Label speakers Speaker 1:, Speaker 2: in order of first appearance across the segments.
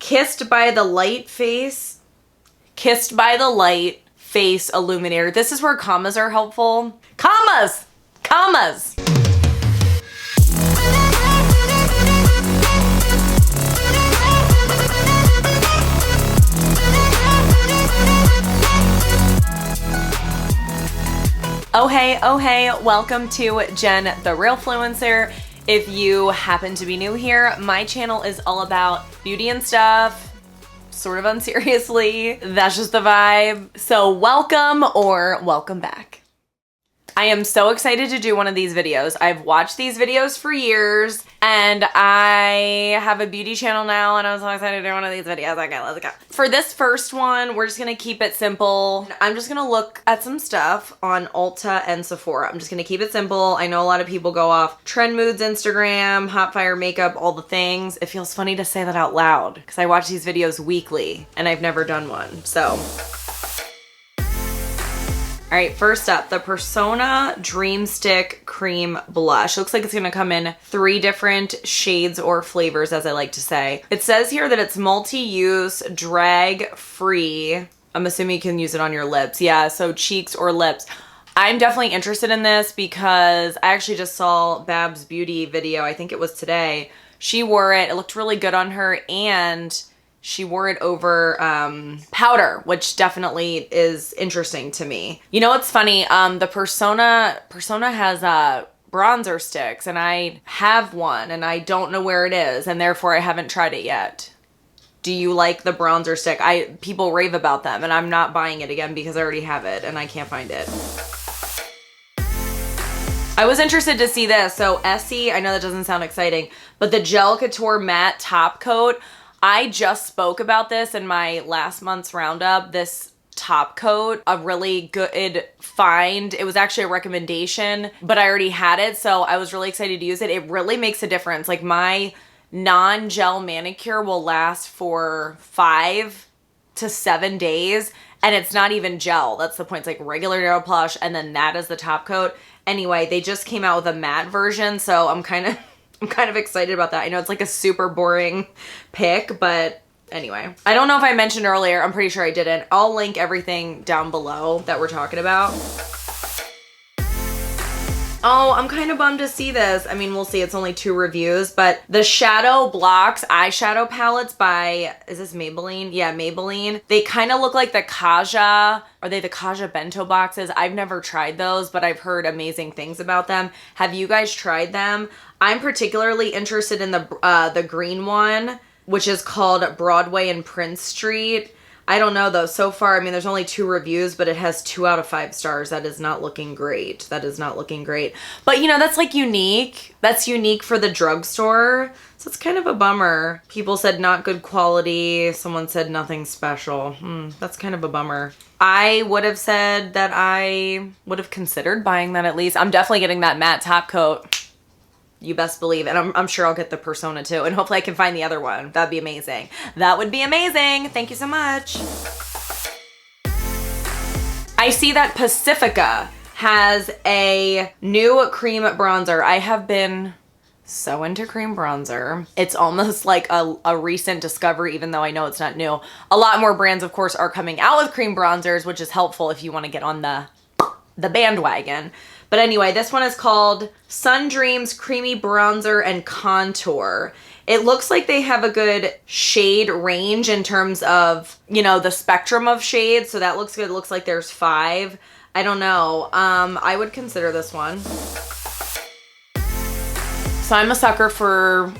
Speaker 1: Kissed by the Light Face Illuminator. This is where commas are helpful. Commas! Commas! Oh hey, welcome to Jen the Realfluencer. If you happen to be new here, my channel is all about beauty and stuff, sort of unseriously. That's just the vibe. So welcome or welcome back. I am so excited to do one of these videos. I've watched these videos for years and I have a beauty channel now and I was so excited to do one of these videos. Okay, let's go. For this first one, we're just gonna keep it simple. I'm just gonna look at some stuff on Ulta and Sephora. I'm just gonna keep it simple. I know a lot of people go off Trend Moods Instagram, Hot Fire Makeup, all the things. It feels funny to say that out loud because I watch these videos weekly and I've never done one, so. All right, first up, the Persona Dream Stick Cream Blush. Looks like it's gonna come in 3 different shades or flavors, as I like to say. It says here that it's multi-use, drag-free. I'm assuming you can use it on your lips. Yeah, so cheeks or lips. I'm definitely interested in this because I actually just saw Bab's beauty video, I think it was today. She wore it, it looked really good on her, and she wore it over powder, which definitely is interesting to me. You know what's funny? The Persona has bronzer sticks and I have one and I don't know where it is and therefore I haven't tried it yet. Do you like the bronzer stick? People rave about them and I'm not buying it again because I already have it and I can't find it. I was interested to see this. So Essie, I know that doesn't sound exciting, but the Gel Couture Matte Top Coat, I just spoke about this in my last month's roundup. This top coat, a really good find. It was actually a recommendation, but I already had it, so I was really excited to use it. It really makes a difference. Like my non-gel manicure will last for 5 to 7 days, and it's not even gel. That's the point. It's like regular nail polish, and then that is the top coat. Anyway, they just came out with a matte version, so I'm kind of excited about that. I know it's like a super boring pick, but anyway. I don't know if I mentioned earlier, I'm pretty sure I didn't. I'll link everything down below that we're talking about. Oh, I'm kind of bummed to see this. I mean, we'll see, it's only 2 reviews, but the Shadow Blocks eyeshadow palettes by, is this Maybelline? Yeah, Maybelline. They kind of look like the Kaja, are they the Kaja bento boxes? I've never tried those, but I've heard amazing things about them. Have you guys tried them? I'm particularly interested in the green one, which is called Broadway and Prince Street. I don't know though, so far, I mean, there's only 2 reviews, but it has 2 out of 5 stars. That is not looking great. That is not looking great. But you know, that's like unique. That's unique for the drugstore. So it's kind of a bummer. People said not good quality. Someone said nothing special. That's kind of a bummer. I would have said that I would have considered buying that at least. I'm definitely getting that matte top coat. You best believe it. I'm sure I'll get the Persona too. And hopefully I can find the other one. That'd be amazing. That would be amazing. Thank you so much. I see that Pacifica has a new cream bronzer. I have been so into cream bronzer. It's almost like a recent discovery, even though I know it's not new. A lot more brands, of course, are coming out with cream bronzers, which is helpful if you want to get on the bandwagon. But anyway, this one is called Sun Dreams Creamy Bronzer and Contour. It looks like they have a good shade range in terms of, you know, the spectrum of shades. So that looks good. It looks like there's 5. I don't know. I would consider this one. So I'm a sucker for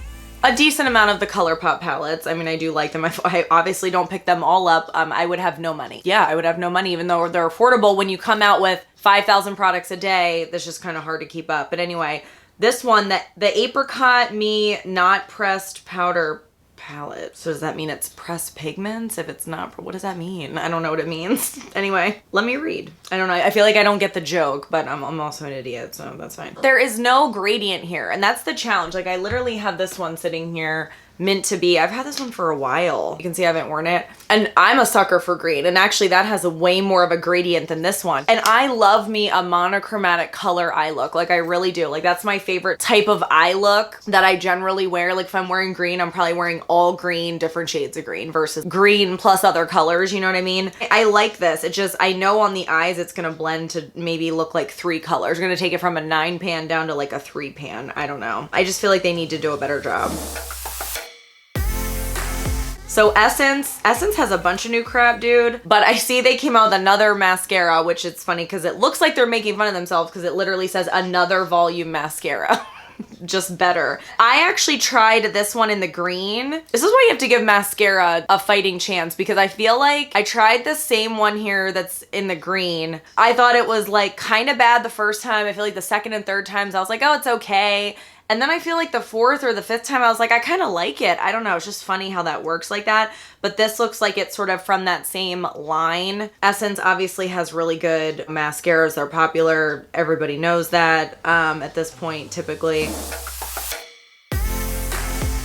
Speaker 1: a decent amount of the Colourpop palettes. I mean, I do like them. I obviously don't pick them all up. I would have no money. Yeah, I would have no money, even though they're affordable. When you come out with 5,000 products a day, that's just kind of hard to keep up. But anyway, this one, the Apricot Me Not Pressed Powder palette. So does that mean it's pressed pigments? If it's not, what does that mean? I don't know what it means. Anyway, let me read. I don't know. I feel like I don't get the joke, but I'm also an idiot, so that's fine. There is no gradient here, and that's the challenge. Like, I literally have this one sitting here Mint to Be. I've had this one for a while. You can see I haven't worn it. And I'm a sucker for green. And actually that has a way more of a gradient than this one. And I love me a monochromatic color eye look. Like I really do. Like that's my favorite type of eye look that I generally wear. Like if I'm wearing green, I'm probably wearing all green, different shades of green versus green plus other colors. You know what I mean? I like this. It just, I know on the eyes, it's going to blend to maybe look like 3 colors. We're going to take it from a 9 pan down to like a 3 pan. I don't know. I just feel like they need to do a better job. So Essence has a bunch of new crap, dude. But I see they came out with another mascara, which it's funny because it looks like they're making fun of themselves because it literally says another volume mascara. Just better. I actually tried this one in the green. This is why you have to give mascara a fighting chance, because I feel like I tried the same one here that's in the green. I thought it was like kind of bad the first time. I feel like the second and third times I was like, oh, it's okay. And then I feel like the 4th or the 5th time I was like, I kind of like it. I don't know. It's just funny how that works like that. But this looks like it's sort of from that same line. Essence obviously has really good mascaras. They're popular. Everybody knows that at this point, typically.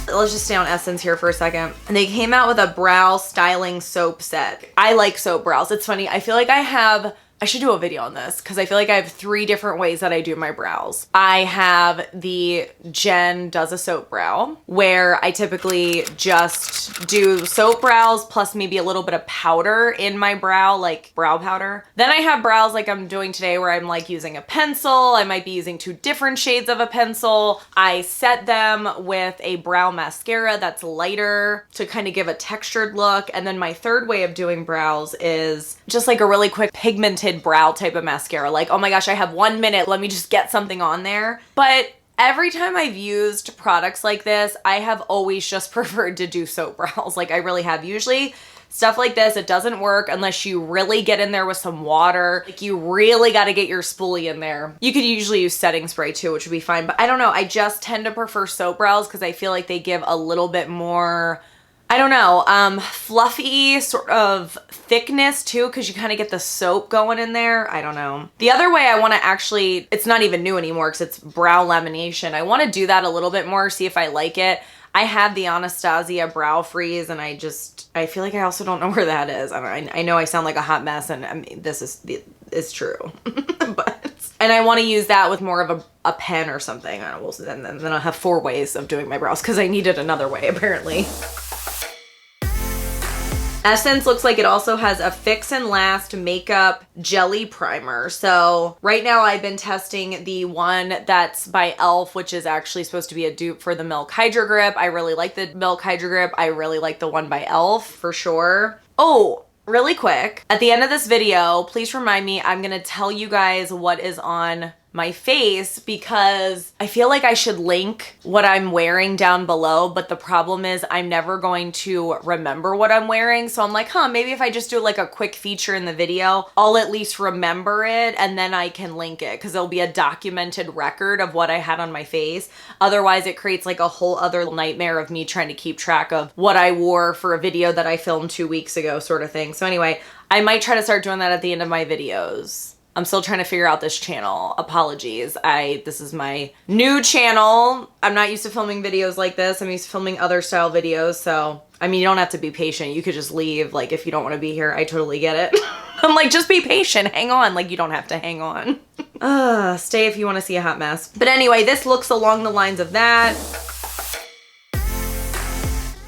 Speaker 1: Let's just stay on Essence here for a second. And they came out with a brow styling soap set. I like soap brows. It's funny. I feel like I should do a video on this because I feel like I have 3 different ways that I do my brows. I have the Jen Does a Soap Brow, where I typically just do soap brows plus maybe a little bit of powder in my brow, like brow powder. Then I have brows like I'm doing today where I'm like using a pencil. I might be using 2 different shades of a pencil. I set them with a brow mascara that's lighter to kind of give a textured look. And then my 3rd way of doing brows is just like a really quick pigmented brow type of mascara. Like, oh my gosh, I have 1 minute. Let me just get something on there. But every time I've used products like this, I have always just preferred to do soap brows. Like I really have. Usually stuff like this, it doesn't work unless you really get in there with some water. Like you really got to get your spoolie in there. You could usually use setting spray too, which would be fine. But I don't know. I just tend to prefer soap brows because I feel like they give a little bit more, I don't know, fluffy sort of thickness too, because you kind of get the soap going in there. I don't know. The other way I want to actually, it's not even new anymore because it's brow lamination. I want to do that a little bit more, see if I like it. I have the Anastasia Brow Freeze and I feel like I also don't know where that is. I know I sound like a hot mess and I mean, it's true. And I want to use that with more of a pen or something. I don't know, then I'll have 4 ways of doing my brows because I needed another way apparently. Essence looks like it also has a Fix and Last Makeup Jelly Primer. So right now I've been testing the one that's by e.l.f., which is actually supposed to be a dupe for the Milk Hydro Grip. I really like the Milk Hydro Grip. I really like the one by e.l.f. for sure. Oh, really quick. At the end of this video, please remind me, I'm gonna tell you guys what is on my face because I feel like I should link what I'm wearing down below, but the problem is I'm never going to remember what I'm wearing. So I'm like, maybe if I just do like a quick feature in the video, I'll at least remember it and then I can link it because it'll be a documented record of what I had on my face. Otherwise it creates like a whole other nightmare of me trying to keep track of what I wore for a video that I filmed 2 weeks ago sort of thing. So anyway, I might try to start doing that at the end of my videos. I'm still trying to figure out this channel. Apologies. This is my new channel. I'm not used to filming videos like this. I'm used to filming other style videos. So, I mean, you don't have to be patient. You could just leave. Like, if you don't want to be here, I totally get it. I'm like, just be patient. Hang on. Like, you don't have to hang on. Stay if you want to see a hot mess. But anyway, this looks along the lines of that.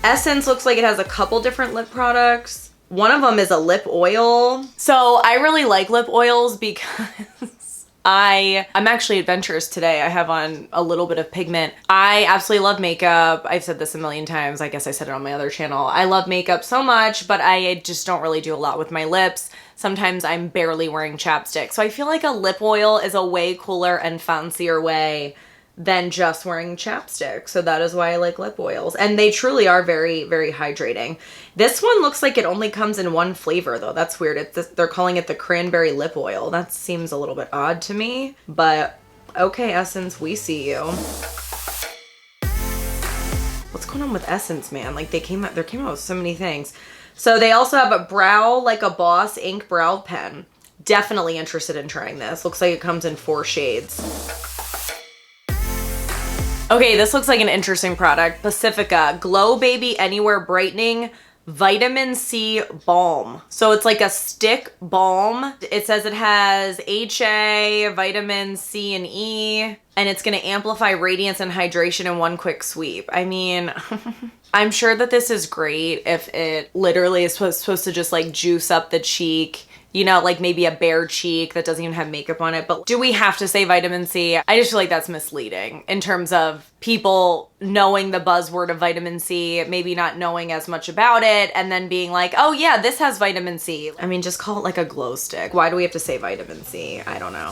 Speaker 1: Essence looks like it has a couple different lip products. One of them is a lip oil. So I really like lip oils because I'm actually adventurous today. I have on a little bit of pigment. I absolutely love makeup. I've said this a million times. I guess I said it on my other channel. I love makeup so much, but I just don't really do a lot with my lips. Sometimes I'm barely wearing chapstick. So I feel like a lip oil is a way cooler and fancier way than just wearing chapstick. So that is why I like lip oils. And they truly are very, very hydrating. This one looks like it only comes in one flavor though. That's weird. They're calling it the cranberry lip oil. That seems a little bit odd to me, but okay, Essence, we see you. What's going on with Essence, man? Like they came out with so many things. So they also have a Brow Like a Boss ink brow pen. Definitely interested in trying this. Looks like it comes in 4 shades. Okay, this looks like an interesting product. Pacifica Glow Baby Anywhere Brightening Vitamin C Balm. So it's like a stick balm. It says it has HA, vitamin C and E, and it's gonna amplify radiance and hydration in one quick sweep. I mean, I'm sure that this is great if it literally is supposed to just like juice up the cheek, you know, like maybe a bare cheek that doesn't even have makeup on it. But do we have to say vitamin C? I just feel like that's misleading in terms of people knowing the buzzword of vitamin C, maybe not knowing as much about it, and then being like, oh yeah, this has vitamin C. I mean, just call it like a glow stick. Why do we have to say vitamin C? I don't know.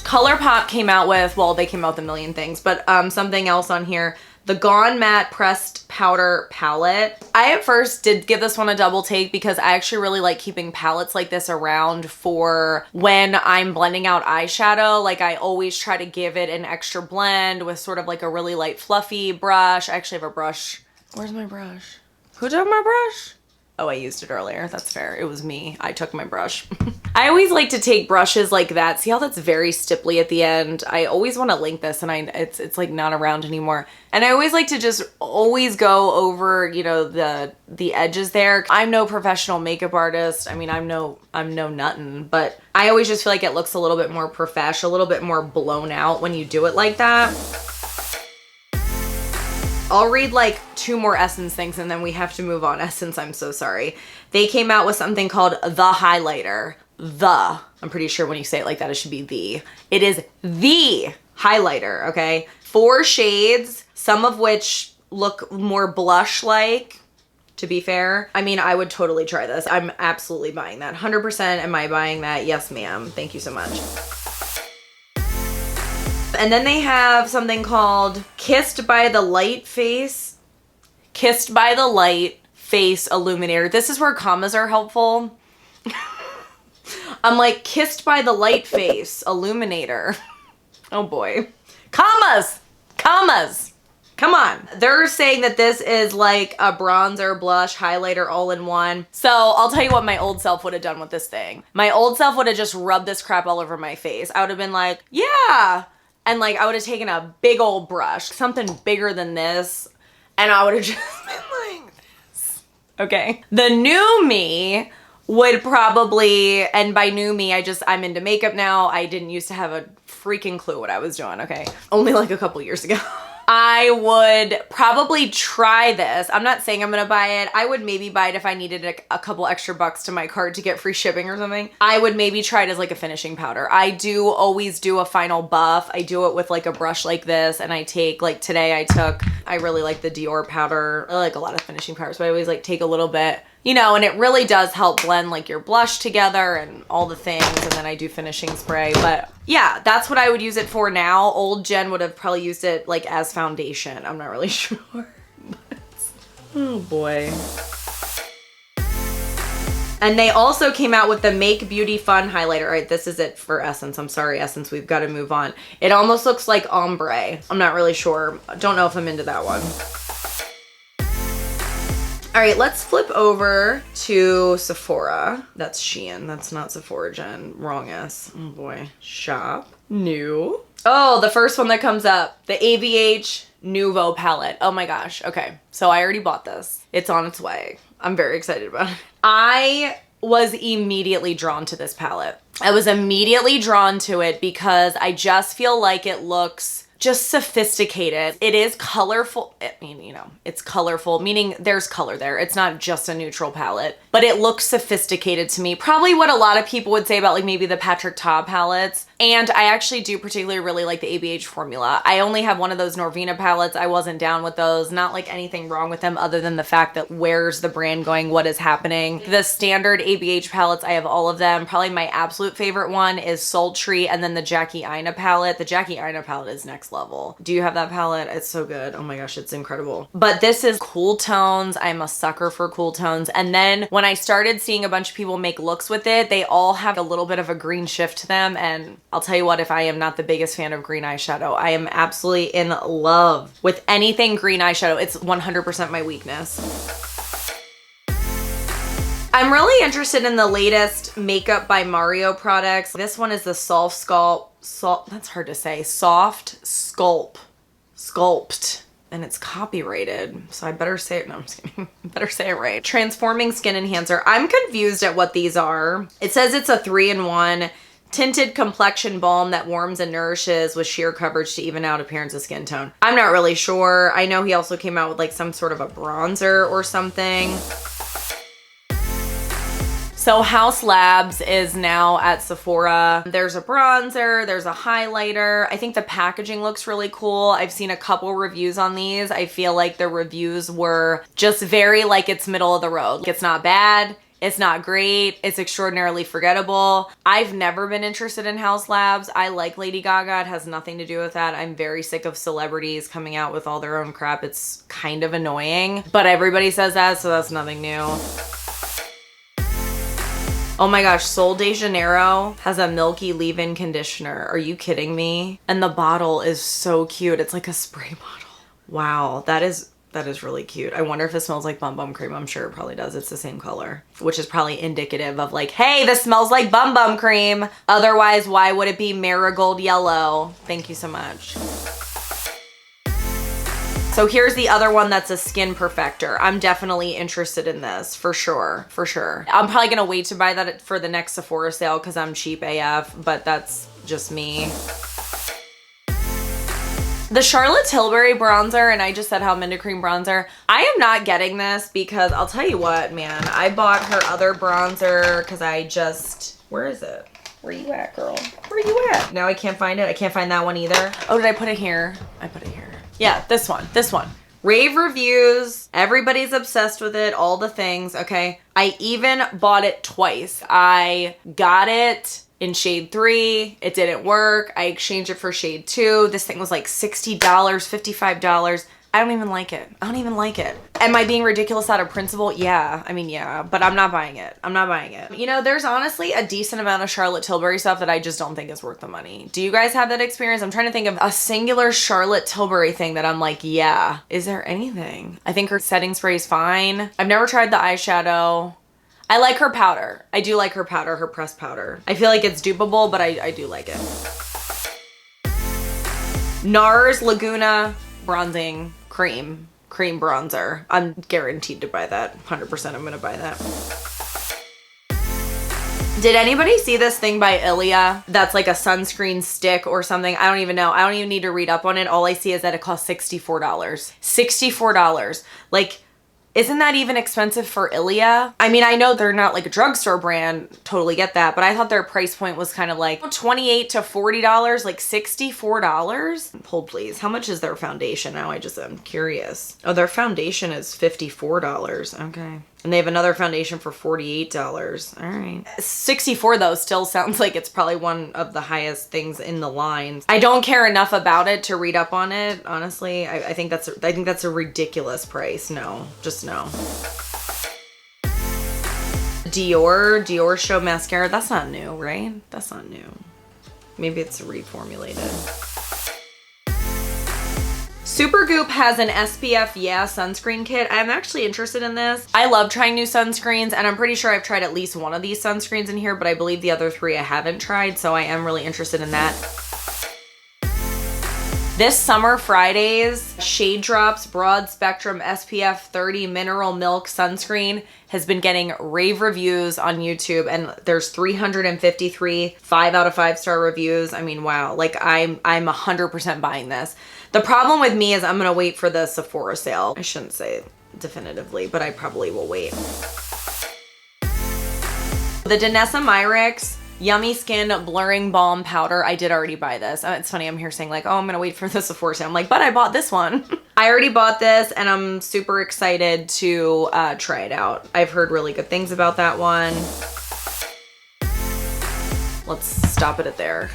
Speaker 1: Colourpop came out with, well, they came out with a million things, but something else on here. The Gone Matte Pressed Powder Palette. I at first did give this one a double take because I actually really like keeping palettes like this around for when I'm blending out eyeshadow. Like I always try to give it an extra blend with sort of like a really light fluffy brush. I actually have a brush. Where's my brush? Who took my brush? Oh, I used it earlier. That's fair. It was me. I took my brush. I always like to take brushes like that. See how that's very stipply at the end? I always want to link this and it's like not around anymore. And I always like to just always go over, you know, the edges there. I'm no professional makeup artist. I mean, I'm no nothing, but I always just feel like it looks a little bit more professional, a little bit more blown out when you do it like that. I'll read like 2 more Essence things and then we have to move on. Essence, I'm so sorry. They came out with something called the highlighter. I'm pretty sure when you say it like that, it should be the. It is the highlighter, okay? 4 shades, some of which look more blush-like, to be fair. I mean, I would totally try this. I'm absolutely buying that. 100% am I buying that? Yes, ma'am. Thank you so much. And then they have something called Kissed by the Light Face Illuminator. This is where commas are helpful. I'm like, Kissed by the Light Face Illuminator. Oh boy. Commas! Come on. They're saying that this is like a bronzer, blush, highlighter all in one. So I'll tell you what my old self would have done with this thing. My old self would have just rubbed this crap all over my face. I would have been like, yeah. And like, I would have taken a big old brush, something bigger than this, and I would have just been like this. Okay. The new me would probably, and by new me, I'm into makeup now. I didn't used to have a freaking clue what I was doing, okay? Only like a couple years ago. I would probably try this. I'm not saying I'm gonna buy it. I would maybe buy it if I needed a couple extra bucks to my cart to get free shipping or something. I would maybe try it as like a finishing powder. I do always do a final buff. I do it with like a brush like this, and I take, like today I really like the Dior powder. I like a lot of finishing powders, but I always like take a little bit, you know, and it really does help blend like your blush together and all the things, and then I do finishing spray. But yeah, that's what I would use it for now. Old Jen would have probably used it like as foundation. I'm not really sure. But, oh boy. And they also came out with the Make Beauty Fun highlighter. All right, this is it for Essence. I'm sorry, Essence, we've got to move on. It almost looks like ombre. I'm not really sure. Don't know if I'm into that one. All right, let's flip over to Sephora. That's Shein. That's not Sephora, Jen. Wrong S. Oh boy. Shop. New. Oh, the first one that comes up. The ABH Nouveau palette. Oh my gosh. Okay, so I already bought this. It's on its way. I'm very excited about it. I was immediately drawn to this palette. I was immediately drawn to it because I just feel like it looks just sophisticated. It is colorful. I mean, you know, it's colorful, meaning there's color there. It's not just a neutral palette, but it looks sophisticated to me. Probably what a lot of people would say about like maybe the Patrick Ta palettes. And I actually do particularly really like the ABH formula. I only have one of those Norvina palettes. I wasn't down with those. Not like anything wrong with them other than the fact that where's the brand going? What is happening? The standard ABH palettes, I have all of them. Probably my absolute favorite one is Sultry, and then the Jackie Aina palette. The Jackie Aina palette is next level. Do you have that palette? It's so good. Oh my gosh, it's incredible. But this is cool tones. I'm a sucker for cool tones. And then when I started seeing a bunch of people make looks with it, they all have a little bit of a green shift to them. And I'll tell you what, if I am not the biggest fan of green eyeshadow, I am absolutely in love with anything green eyeshadow. It's 100% my weakness. I'm really interested in the latest Makeup by Mario products. This one is the Soft Sculpt, that's hard to say, Soft Sculpt. And it's copyrighted, so I better say it. No, I'm just kidding. Better say it right. Transforming Skin Enhancer. I'm confused at what these are. It says it's a 3-in-1 tinted complexion balm that warms and nourishes with sheer coverage to even out appearance of skin tone. I'm not really sure. I know he also came out with like some sort of a bronzer or something. So House Labs is now at Sephora. There's a bronzer, there's a highlighter. I think the packaging looks really cool. I've seen a couple reviews on these. I feel like the reviews were just very like it's middle of the road. It's not bad, it's not great, it's extraordinarily forgettable. I've never been interested in House Labs. I like Lady Gaga, it has nothing to do with that. I'm very sick of celebrities coming out with all their own crap. It's kind of annoying, but everybody says that, so that's nothing new. Oh my gosh, Sol de Janeiro has a milky leave-in conditioner. Are you kidding me? And the bottle is so cute. It's like a spray bottle. Wow, that is really cute. I wonder if it smells like Bum Bum Cream. I'm sure it probably does. It's the same color, which is probably indicative of like, hey, this smells like Bum Bum Cream. Otherwise, why would it be marigold yellow? Thank you so much. So here's the other one that's a skin perfector. I'm definitely interested in this, for sure, for sure. I'm probably gonna wait to buy that for the next Sephora sale because I'm cheap AF, but that's just me. The Charlotte Tilbury bronzer, and I just said how I'm into cream bronzer. I am not getting this because I'll tell you what, man. I bought her other bronzer because I just, where is it? Where you at, girl? Where you at? Now I can't find it. I can't find that one either. Oh, did I put it here? I put it here. Yeah, this one. Rave reviews. Everybody's obsessed with it. All the things, okay? I even bought it twice. I got it in shade 3. It didn't work. I exchanged it for shade 2. This thing was like $60, $55. I don't even like it. I don't even like it. Am I being ridiculous out of principle? Yeah, I mean, yeah, but I'm not buying it. I'm not buying it. You know, there's honestly a decent amount of Charlotte Tilbury stuff that I just don't think is worth the money. Do you guys have that experience? I'm trying to think of a singular Charlotte Tilbury thing that I'm like, yeah. Is there anything? I think her setting spray is fine. I've never tried the eyeshadow. I like her powder. I do like her powder, her pressed powder. I feel like it's dupeable, but I do like it. NARS Laguna bronzing cream bronzer. I'm guaranteed to buy that. 100% I'm gonna buy that. Did anybody see this thing by Ilia that's like a sunscreen stick or something? I don't even know. I don't even need to read up on it. All I see is that it costs $64. $64. Like, isn't that even expensive for Ilia? I mean, I know they're not like a drugstore brand, totally get that, but I thought their price point was kind of like $28 to $40, like $64. Hold please, how much is their foundation now? I just am curious. Oh, their foundation is $54, okay. And they have another foundation for $48. All right. 64 though still sounds like it's probably one of the highest things in the line. I don't care enough about it to read up on it, honestly. I think that's a ridiculous price. No, just no. Dior Show Mascara. That's not new, right? That's not new. Maybe it's reformulated. Supergoop has an SPF Yeah sunscreen kit. I'm actually interested in this. I love trying new sunscreens, and I'm pretty sure I've tried at least one of these sunscreens in here, but I believe the other 3 I haven't tried, so I am really interested in that. This Summer Fridays Shade Drops Broad Spectrum SPF 30 Mineral Milk Sunscreen has been getting rave reviews on YouTube, and there's 353 5 out of 5 star reviews. I mean, wow, like I'm 100% buying this. The problem with me is I'm gonna wait for the Sephora sale. I shouldn't say it definitively, but I probably will wait. The Danessa Myricks Yummy Skin Blurring Balm Powder. I did already buy this. It's funny, I'm here saying like, oh, I'm gonna wait for the Sephora sale. I'm like, but I bought this one. I already bought this and I'm super excited to try it out. I've heard really good things about that one. Let's stop it at there.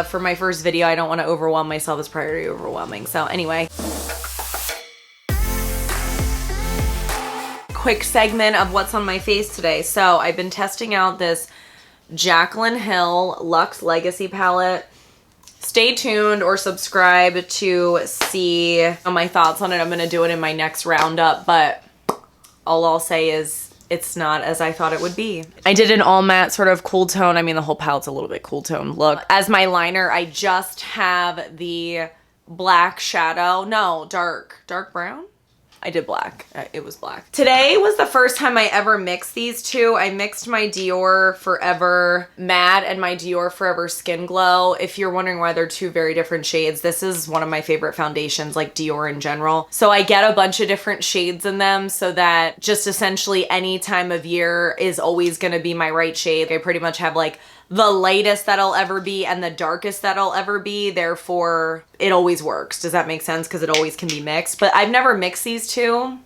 Speaker 1: For my first video, I don't want to overwhelm myself. It's priority overwhelming. So anyway. Quick segment of what's on my face today. So I've been testing out this Jaclyn Hill Luxe Legacy palette. Stay tuned or subscribe to see my thoughts on it. I'm going to do it in my next roundup, but all I'll say is it's not as I thought it would be. I did an all matte sort of cool tone. I mean, the whole palette's a little bit cool tone look. As my liner, I just have the black shadow. No, dark brown? I did black. It was black. Today was the first time I ever mixed these two. I mixed my Dior Forever Matte and my Dior Forever Skin Glow. If you're wondering why they're two very different shades, this is one of my favorite foundations, like Dior in general. So I get a bunch of different shades in them so that just essentially any time of year is always gonna be my right shade. I pretty much have like the lightest that I'll ever be and the darkest that I'll ever be. Therefore, it always works. Does that make sense? Because it always can be mixed. But I've never mixed these two,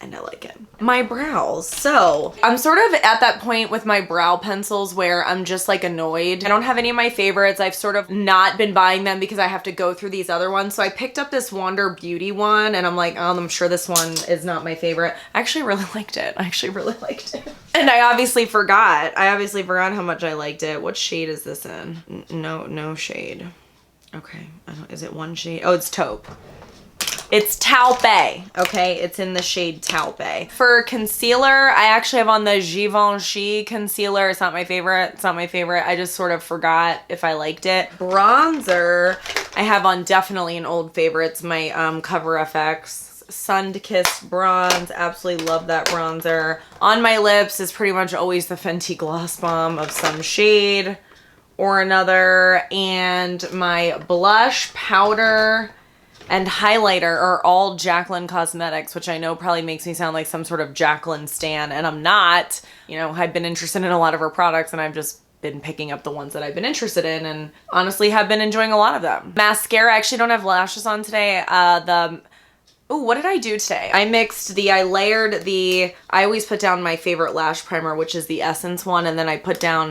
Speaker 1: and I like it. My brows. So I'm sort of at that point with my brow pencils where I'm just like annoyed. I don't have any of my favorites. I've sort of not been buying them because I have to go through these other ones. So I picked up this Wander Beauty one and I'm like, oh, I'm sure this one is not my favorite. I actually really liked it. And I obviously forgot how much I liked it. What shade is this in? No shade. Okay, is it one shade? Oh, it's taupe. It's taupe, okay? It's in the shade taupe. For concealer, I actually have on the Givenchy concealer. It's not my favorite. I just sort of forgot if I liked it. Bronzer, I have on definitely an old favorite. It's my Cover FX Sun-Kissed Bronze. Absolutely love that bronzer. On my lips is pretty much always the Fenty Gloss Bomb of some shade or another. And my blush, powder, and highlighter are all Jaclyn Cosmetics, which I know probably makes me sound like some sort of Jaclyn stan, and I'm not. You know, I've been interested in a lot of her products and I've just been picking up the ones that I've been interested in and honestly have been enjoying a lot of them. Mascara, I actually don't have lashes on today. Oh, what did I do today? I always put down my favorite lash primer, which is the Essence one, and then I put down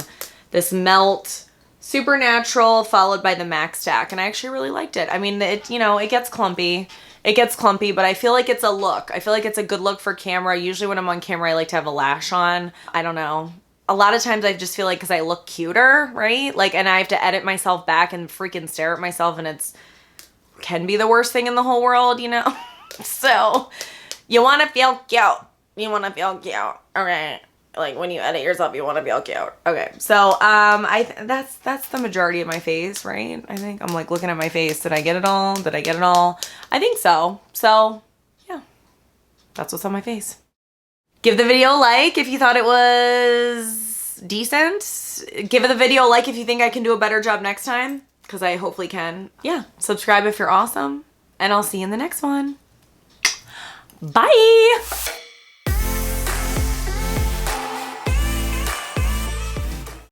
Speaker 1: this Melt Supernatural followed by the Max Stack, and I actually really liked it. I mean, it gets clumpy. But I feel like it's a look. I feel like it's a good look for camera. Usually when I'm on camera, I like to have a lash on. I don't know. A lot of times I just feel like because I look cuter, right? Like, and I have to edit myself back and freaking stare at myself, and can be the worst thing in the whole world, you know? So you want to feel cute. Okay. Like when you edit yourself, you want to feel cute. Okay. So, that's the majority of my face, right? I think I'm like looking at my face. Did I get it all? I think so. So yeah, that's what's on my face. Give the video a like if you thought it was decent. Give the video a like if you think I can do a better job next time, because I hopefully can. Yeah. Subscribe if you're awesome, and I'll see you in the next one. Bye.